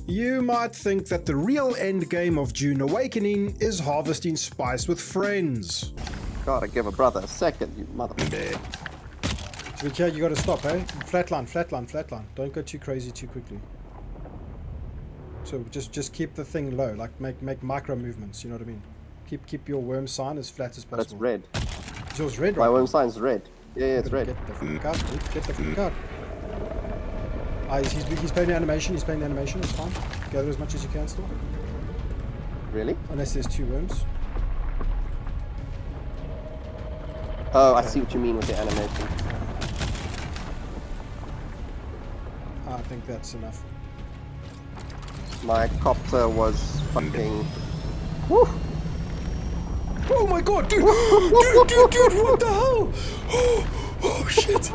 You might think that the real endgame of Dune Awakening is harvesting spice with friends. Gotta give a brother a second, you mother... But yeah, you gotta stop, eh? Flatline, flatline, flatline. Don't go too crazy too quickly. So just keep the thing low, like make micro movements, you know what I mean? Keep your worm sign as flat as possible. That's red. Is yours red, right? My worm sign's red. Yeah, it's red. Get the fuck out, dude. Get the fuck out. He's playing the animation, it's fine. Gather as much as you can still. Really? Unless there's 2 worms. Oh, I see what you mean with the animation. I think that's enough. My copter was fucking... Woo! Oh my god, dude! dude, what the hell? Oh shit!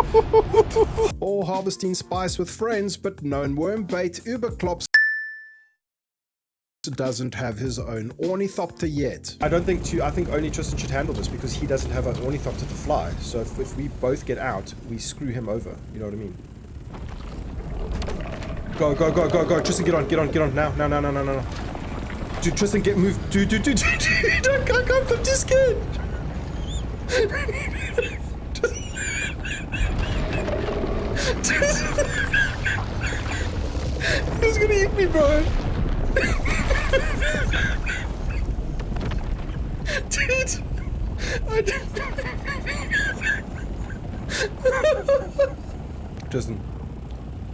All harvesting spice with friends, but known worm bait Uberklops doesn't have his own ornithopter yet. I think only Tristan should handle this because he doesn't have an ornithopter to fly. So if we both get out, we screw him over. You know what I mean? Go. Tristan, get on. Now. Dude, Tristan, move. Dude. I can't, I'm too scared. He's gonna eat me, bro. Dude, Tristan.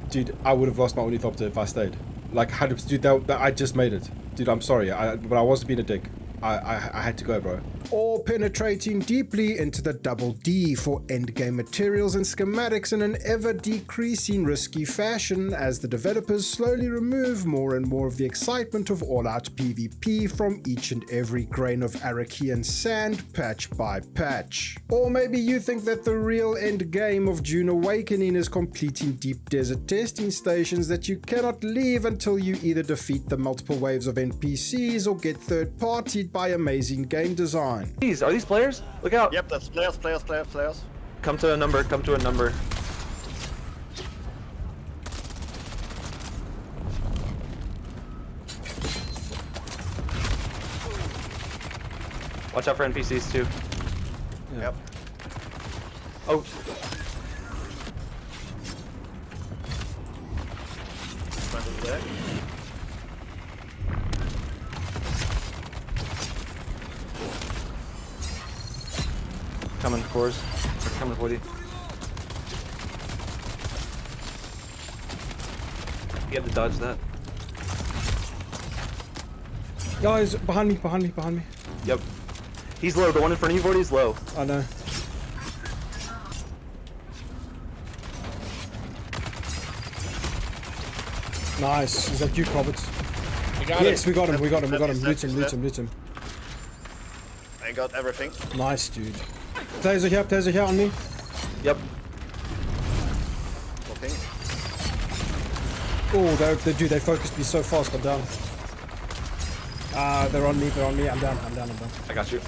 Dude, I would have lost my ornithopter if I stayed. Like, 100%. Dude, I just made it. Dude, I'm sorry, but I wasn't being a dick. I had to go, bro. Or penetrating deeply into the double D for endgame materials and schematics in an ever-decreasing risky fashion as the developers slowly remove more and more of the excitement of all-out PvP from each and every grain of Arakian sand, patch by patch. Or maybe you think that the real endgame of Dune Awakening is completing deep desert testing stations that you cannot leave until you either defeat the multiple waves of NPCs or get third-partied by amazing game design. Are these players? Look out! Yep, that's players. Come to a number. Watch out for NPCs too. Yeah. Yep. Oh. There. Coming, cores. Coming for you. You have to dodge that. Guys, behind me. Yep. He's low. The one in front of you, Vorty, is low. I know. Nice. Is that you, Roberts? Yes, we got him. Loot him. I got everything. Nice, dude. Taser here on me. Yep. Okay. Oh, they focused me so fast. I'm down. They're on me. I'm down. I got you.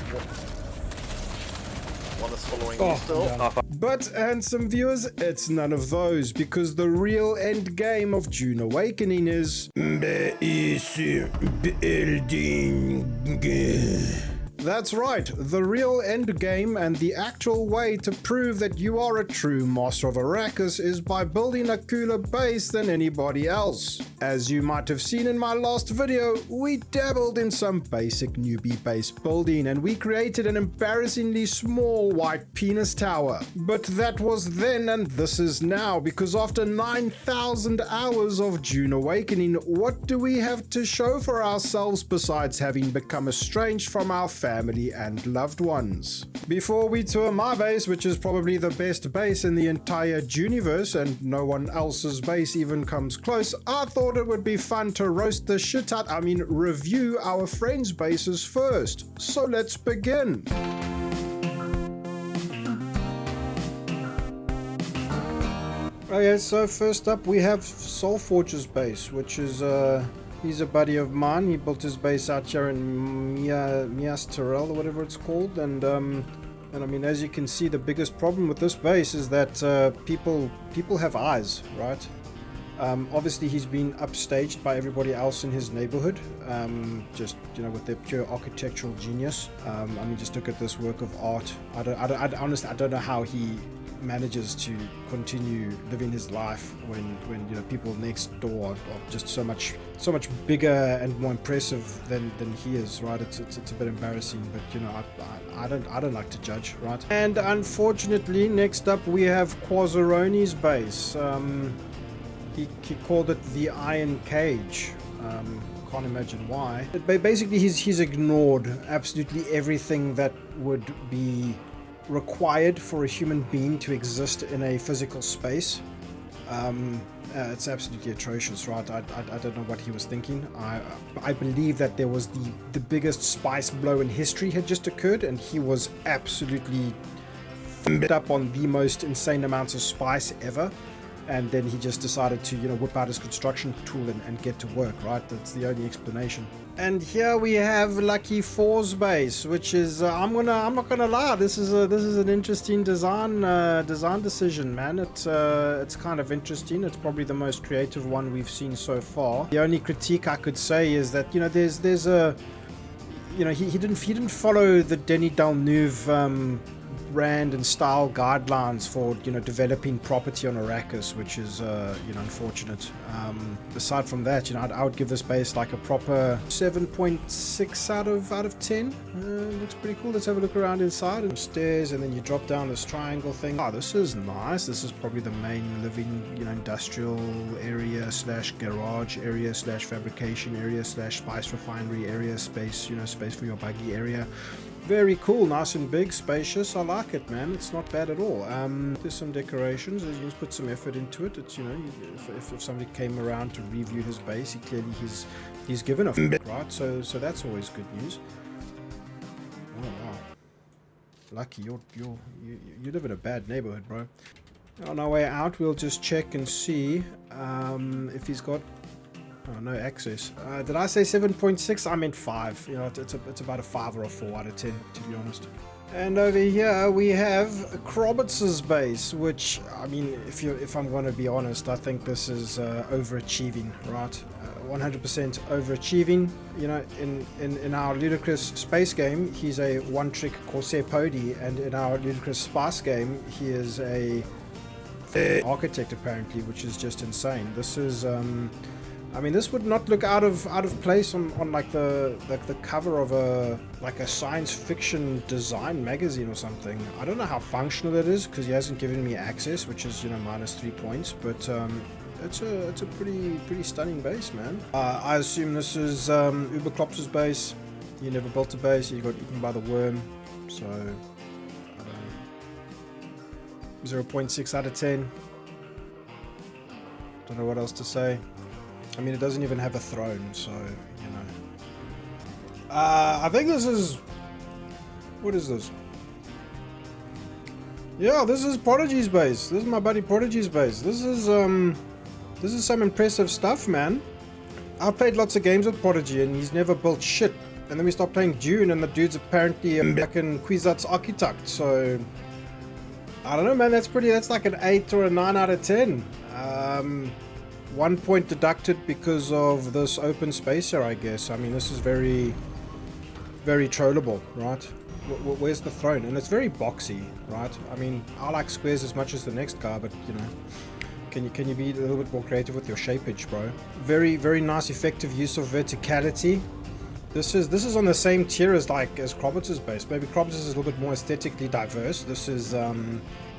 One is following me still. But, handsome viewers, it's none of those, because the real end game of Dune Awakening is... That's right, the real end game and the actual way to prove that you are a true master of Arrakis is by building a cooler base than anybody else. As you might have seen in my last video, we dabbled in some basic newbie base building and we created an embarrassingly small white penis tower. But that was then and this is now, because after 9,000 hours of Dune Awakening, what do we have to show for ourselves besides having become estranged from our family and loved ones? Before we tour my base, which is probably the best base in the entire Duniverse and no one else's base even comes close, I thought it would be fun to roast the shit out, review our friends' bases first. So let's begin. Okay, so first up we have Soulforge's base, which is he's a buddy of mine. He built his base out here in Mias Tirith or whatever it's called, and I mean, as you can see, the biggest problem with this base is that people have eyes, right? Obviously, he's been upstaged by everybody else in his neighborhood, just, you know, with their pure architectural genius. I mean, just look at this work of art. Honestly, I don't know how he manages to continue living his life when you know, people next door are just so much bigger and more impressive than he is, right? It's a bit embarrassing, but you know, I don't like to judge, right? And unfortunately, next up we have Quasaroni's base. He called it the Iron Cage. Can't imagine why. But basically, he's ignored absolutely everything that would be required for a human being to exist in a physical space. It's absolutely atrocious, right? I don't know what he was thinking. I believe that there was the biggest spice blow in history had just occurred, and he was absolutely up on the most insane amounts of spice ever. And then he just decided to, you know, whip out his construction tool and get to work, right? That's the only explanation. And here we have Lucky 4's base, which is I'm not gonna lie, this is an interesting design decision, man. It's kind of interesting. It's probably the most creative one we've seen so far. The only critique I could say is that, you know, there's a, you know, he didn't follow the Denis Villeneuve brand and style guidelines for, you know, developing property on Arrakis, which is you know, unfortunate. Aside from that, you know, I would give this base like a proper 7.6 out of 10. Looks pretty cool. Let's have a look around inside. And stairs, and then you drop down this triangle thing. Oh, this is nice. This is probably the main living, you know, industrial area slash garage area slash fabrication area slash spice refinery area, space, you know, space for your buggy area. Very cool, nice and big, spacious. I like it, man. It's not bad at all. There's some decorations. You just put some effort into it. It's, you know, if somebody came around to review his base, he's given a f***, right? So that's always good news. Oh wow, Lucky, you live in a bad neighborhood, bro. On our way out, we'll just check and see if he's got. Oh, no access. Did I say 7.6? I meant 5. You know, it's about a 5 or a 4 out of 10, to be honest. And over here we have Krobitz's base, which, I mean, if I'm going to be honest, I think this is overachieving, right? 100% overachieving. You know, in our ludicrous space game, he's a one-trick Corsair Pody, and in our ludicrous spice game, he is a architect apparently, which is just insane. This is I mean, this would not look out of place on like the cover of a science fiction design magazine or something. I don't know how functional it is because he hasn't given me access, which is, you know, -3 points. But it's a pretty stunning base, man. I assume this is Uber Klops's base. He never built a base. He got eaten by the worm. So I don't know. 0.6 out of 10. Don't know what else to say. I mean, it doesn't even have a throne, so, you know. I think this is... What is this? Yeah, this is Prodigy's base. This is my buddy Prodigy's base. This is some impressive stuff, man. I've played lots of games with Prodigy, and he's never built shit. And then we stopped playing Dune, and the dude's apparently a fucking Kwisatz architect, so... I don't know, man, that's like an 8 or a 9 out of 10. 1 point deducted because of this open space here, I guess. I mean, this is very, very trollable, right? Where's the throne? And it's very boxy, right? I mean, I like squares as much as the next guy, but, you know, can you be a little bit more creative with your shapeage, bro? Very, very nice, effective use of verticality. This is on the same tier as Krobitz's base. Maybe Krobitz's is a little bit more aesthetically diverse. This is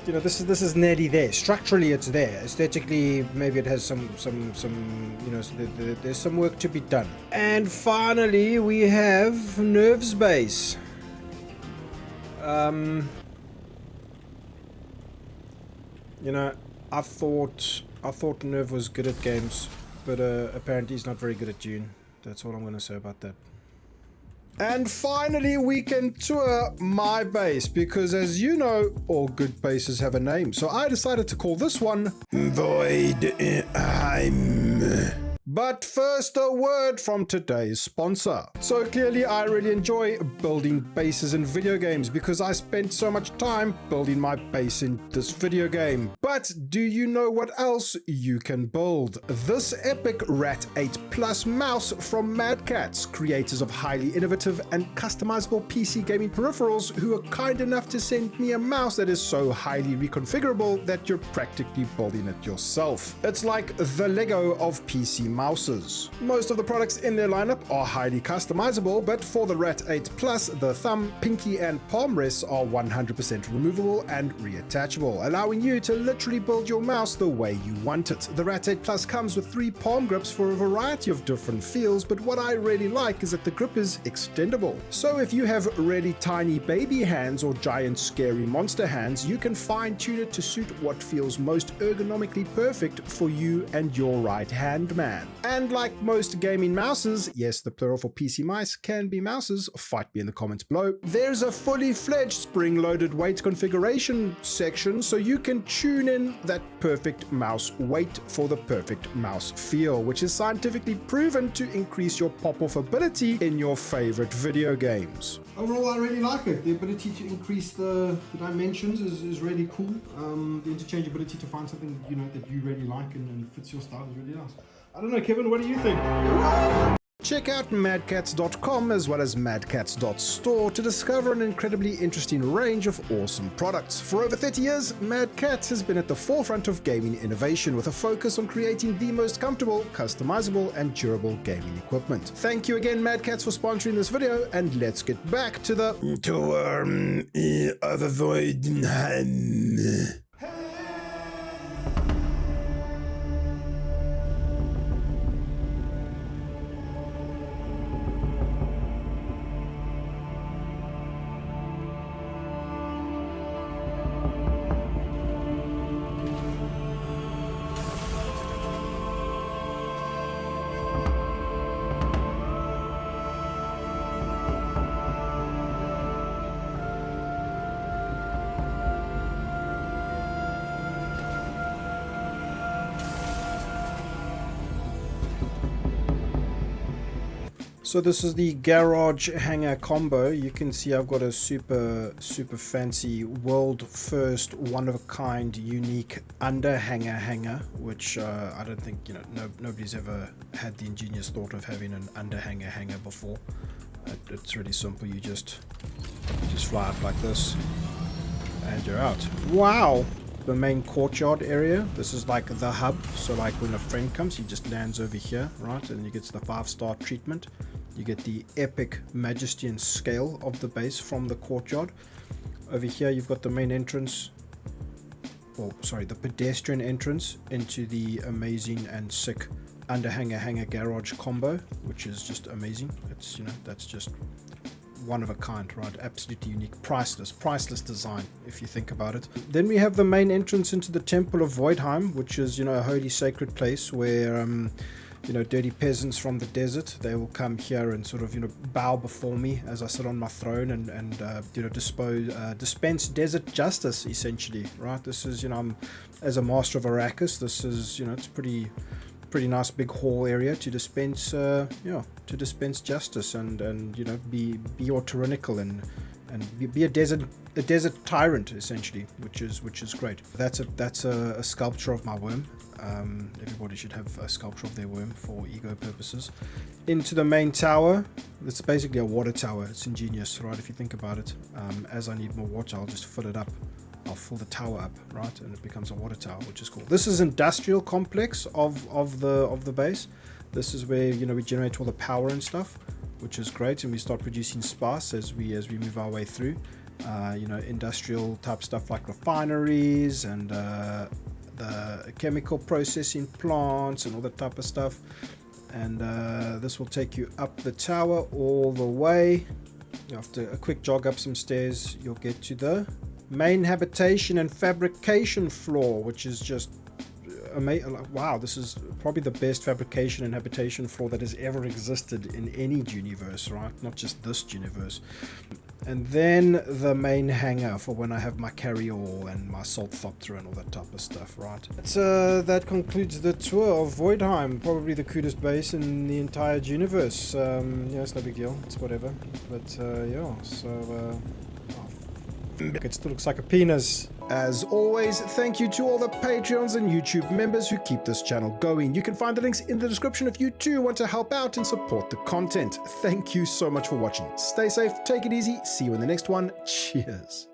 you know, this is nearly there. Structurally, it's there. Aesthetically, maybe it has some you know, there's some work to be done. And finally, we have Nerve's base. You know, I thought Nerve was good at games, but apparently he's not very good at Dune. That's all I'm going to say about that. And finally, we can tour my base, because as you know, all good bases have a name. So I decided to call this one Voidheim. But first, a word from today's sponsor. So clearly I really enjoy building bases in video games because I spent so much time building my base in this video game. But do you know what else you can build? This epic Rat 8 Plus mouse from Mad Catz, creators of highly innovative and customizable PC gaming peripherals, who are kind enough to send me a mouse that is so highly reconfigurable that you're practically building it yourself. It's like the Lego of PC mouses. Most of the products in their lineup are highly customizable, but for the Rat 8 Plus, the thumb, pinky and palm rests are 100% removable and reattachable, allowing you to literally build your mouse the way you want it. The Rat 8 Plus comes with 3 palm grips for a variety of different feels, but what I really like is that the grip is extendable. So if you have really tiny baby hands or giant scary monster hands, you can fine-tune it to suit what feels most ergonomically perfect for you and your right hand man. And like most gaming mouses, yes, the plural for PC mice can be mouses, fight me in the comments below, there's a fully fledged spring-loaded weight configuration section so you can tune in that perfect mouse weight for the perfect mouse feel, which is scientifically proven to increase your pop-off ability in your favorite video games. Overall, I really like it. The ability to increase the dimensions is really cool. The interchangeability to find something that you really like and fits your style is really nice. I don't know, Kevin, what do you think? Check out madcatz.com as well as madcatz.store to discover an incredibly interesting range of awesome products. For over 30 years, Mad Catz has been at the forefront of gaming innovation with a focus on creating the most comfortable, customizable, and durable gaming equipment. Thank you again, Mad Catz, for sponsoring this video, and let's get back to the other void. So this is the garage hanger combo. You can see I've got a super fancy world first one of a kind unique under hanger, which I don't think nobody's ever had the ingenious thought of having an under hanger before. It's really simple. You just fly up like this and you're out. Wow! The main courtyard area. This is like the hub. So like when a friend comes, he just lands over here, right? And he gets the 5-star treatment. You get the epic majesty and scale of the base from the courtyard. Over here you've got the main entrance, the pedestrian entrance into the amazing and sick under hanger garage combo, which is just amazing. It's that's just one of a kind, right? Absolutely unique, priceless design if you think about it. Then we have the main entrance into the Temple of Voidheim, which is a holy sacred place where dirty peasants from the desert, they will come here and sort of bow before me as I sit on my throne and dispense desert justice, essentially, right? This is I'm as a master of Arrakis, this is it's pretty nice big hall area to dispense justice and be all tyrannical and be a desert tyrant, essentially, which is great. That's a sculpture of my worm. Everybody should have a sculpture of their worm for ego purposes. Into the main tower. It's basically a water tower. It's ingenious, right? If you think about it, as I need more water, I'll just fill it up. I'll fill the tower up, right, and it becomes a water tower, which is cool. This is industrial complex of the base. This is where we generate all the power and stuff, which is great, and we start producing sparse as we move our way through. Industrial type stuff like refineries and the chemical processing plants and all that type of stuff. And this will take you up the tower all the way. After a quick jog up some stairs, you'll get to the main habitation and fabrication floor, which is just wow, this is probably the best fabrication and habitation floor that has ever existed in any universe, right? Not just this universe. And then the main hangar for when I have my carry-all and my salt thopter and all that type of stuff, right? That concludes the tour of Voidheim, probably the coolest base in the entire universe. Yeah, it's no big deal, it's whatever. But yeah, so it still looks like a penis. As always, thank you to all the Patreons and YouTube members who keep this channel going. You can find the links in the description if you too want to help out and support the content. Thank you so much for watching. Stay safe, take it easy, see you in the next one. Cheers.